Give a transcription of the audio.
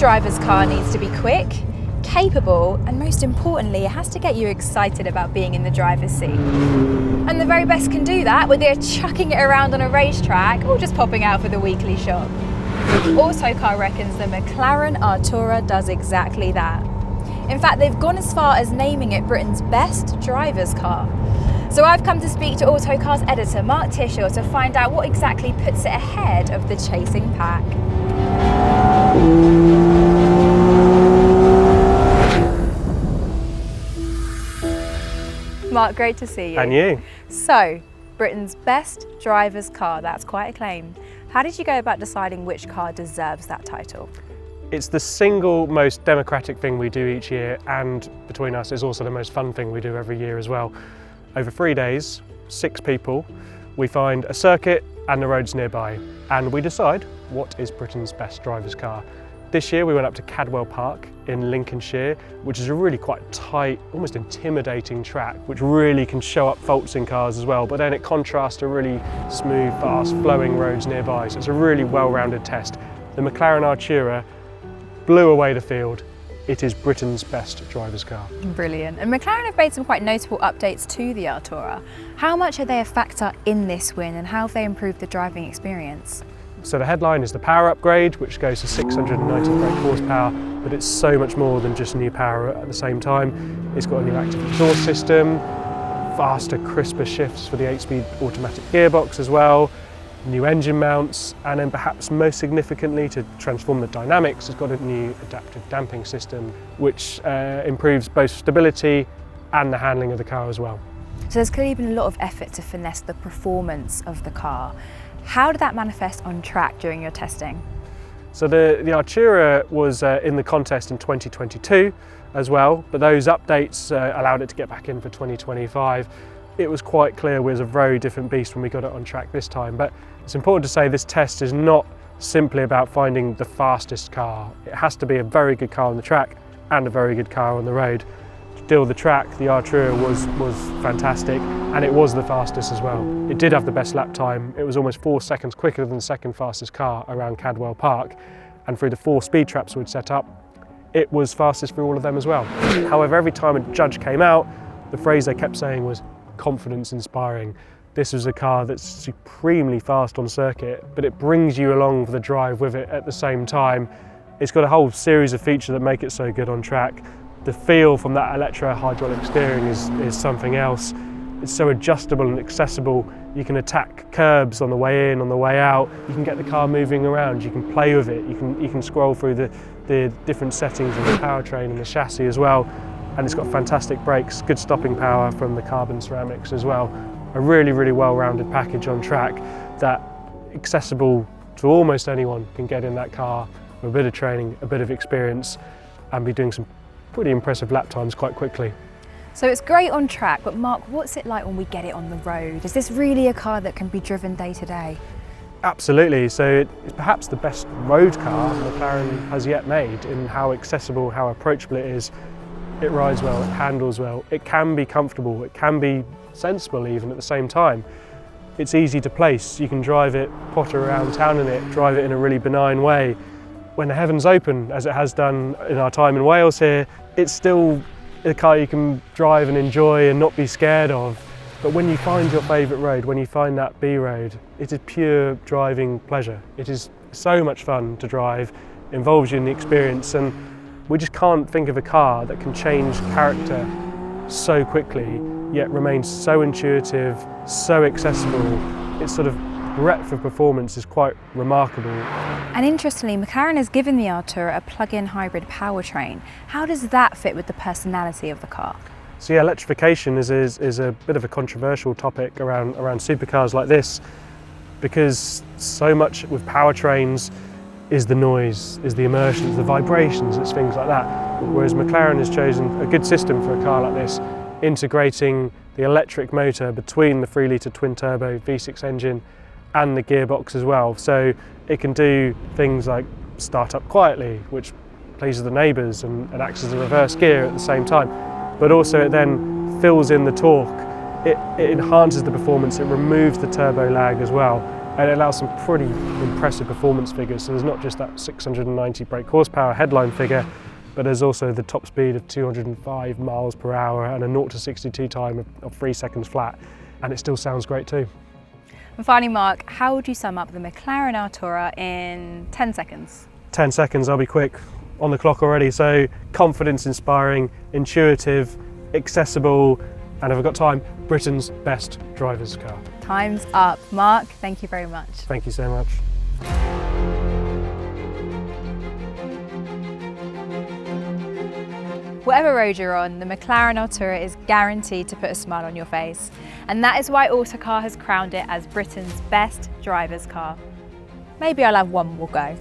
driver's car needs to be quick, capable, and most importantly, it has to get you excited about being in the driver's seat. And the very best can do that, whether they're chucking it around on a racetrack or just popping out for the weekly shop. Autocar reckons the McLaren Artura does exactly that. In fact, they've gone as far as naming it Britain's best driver's car. So I've come to speak to Autocar's editor, Mark Tisshaw, to find out what exactly puts it ahead of the chasing pack. Mark, great to see you. And you. So, Britain's best driver's car, that's quite a claim. How did you go about deciding which car deserves that title? It's the single most democratic thing we do each year, and between us, it's also the most fun thing we do every year as well. Over 3 days, 6 people, we find a circuit and the roads nearby, and we decide what is Britain's best driver's car. This year we went up to Cadwell Park in Lincolnshire, which is a really quite tight, almost intimidating track, which really can show up faults in cars as well, but then it contrasts to really smooth, fast, flowing roads nearby, so it's a really well-rounded test. The McLaren Artura blew away the field. It is Britain's best driver's car. Brilliant. And McLaren have made some quite notable updates to the Artura. How much are they a factor in this win, and how have they improved the driving experience? So the headline is the power upgrade, which goes to 690 brake horsepower, but it's so much more than just new power at the same time. It's got a new active exhaust system, faster, crisper shifts for the 8-speed automatic gearbox as well, new engine mounts, and then perhaps most significantly, to transform the dynamics, it's got a new adaptive damping system, which improves both stability and the handling of the car as well. So there's clearly been a lot of effort to finesse the performance of the car. How did that manifest on track during your testing? So the Artura was in the contest in 2022 as well, but those updates allowed it to get back in for 2025. It was quite clear it was a very different beast when we got it on track this time, but it's important to say this test is not simply about finding the fastest car. It has to be a very good car on the track and a very good car on the road. To deal with the track, the Artura was fantastic, and it was the fastest as well. It did have the best lap time. It was almost 4 seconds quicker than the second fastest car around Cadwell Park, and through the 4 speed traps we'd set up, it was fastest for all of them as well. However, every time a judge came out, the phrase they kept saying was confidence inspiring. This was a car that's supremely fast on circuit, but it brings you along for the drive with it at the same time. It's got a whole series of features that make it so good on track. The feel from that electro-hydraulic steering is something else. It's so adjustable and accessible. You can attack curbs on the way in, on the way out. You can get the car moving around. You can play with it. You can scroll through the different settings of the powertrain and the chassis as well. And it's got fantastic brakes, good stopping power from the carbon ceramics as well. A really, really well-rounded package on track that accessible to almost anyone can get in that car with a bit of training, a bit of experience, and be doing some pretty impressive lap times quite quickly. So it's great on track, but Mark, what's it like when we get it on the road? Is this really a car that can be driven day to day? Absolutely. So it's perhaps the best road car McLaren has yet made in how accessible, how approachable it is. It rides well, it handles well, it can be comfortable, it can be sensible even at the same time. It's easy to place. You can drive it, potter around town in it, drive it in a really benign way. When the heavens open, as it has done in our time in Wales here, it's still a car you can drive and enjoy and not be scared of. But when you find your favourite road, when you find that B road, it is pure driving pleasure. It is so much fun to drive, involves you in the experience, and we just can't think of a car that can change character so quickly, yet remains so intuitive, so accessible. Its sort of breadth of performance is quite remarkable. And interestingly, McLaren has given the Artura a plug-in hybrid powertrain. How does that fit with the personality of the car? So yeah, electrification is a bit of a controversial topic around supercars like this, because so much with powertrains is the noise, is the immersions, the vibrations, it's things like that. Whereas McLaren has chosen a good system for a car like this, integrating the electric motor between the 3-litre twin-turbo V6 engine and the gearbox as well. So it can do things like start up quietly, which pleases the neighbours and acts as a reverse gear at the same time. But also it then fills in the torque. It enhances the performance, it removes the turbo lag as well. and it allows some pretty impressive performance figures. So there's not just that 690 brake horsepower headline figure, but there's also the top speed of 205 miles per hour and a 0 to 62 time of 3 seconds flat, and it still sounds great too. And finally, Mark, how would you sum up the McLaren Artura in 10 seconds? 10 seconds, I'll be quick. On the clock already. So confidence inspiring, intuitive, accessible, and if I've got time, Britain's best driver's car. Time's up. Mark, thank you very much. Thank you so much. Whatever road you're on, the McLaren Artura is guaranteed to put a smile on your face. And that is why Autocar has crowned it as Britain's best driver's car. Maybe I'll have one more go.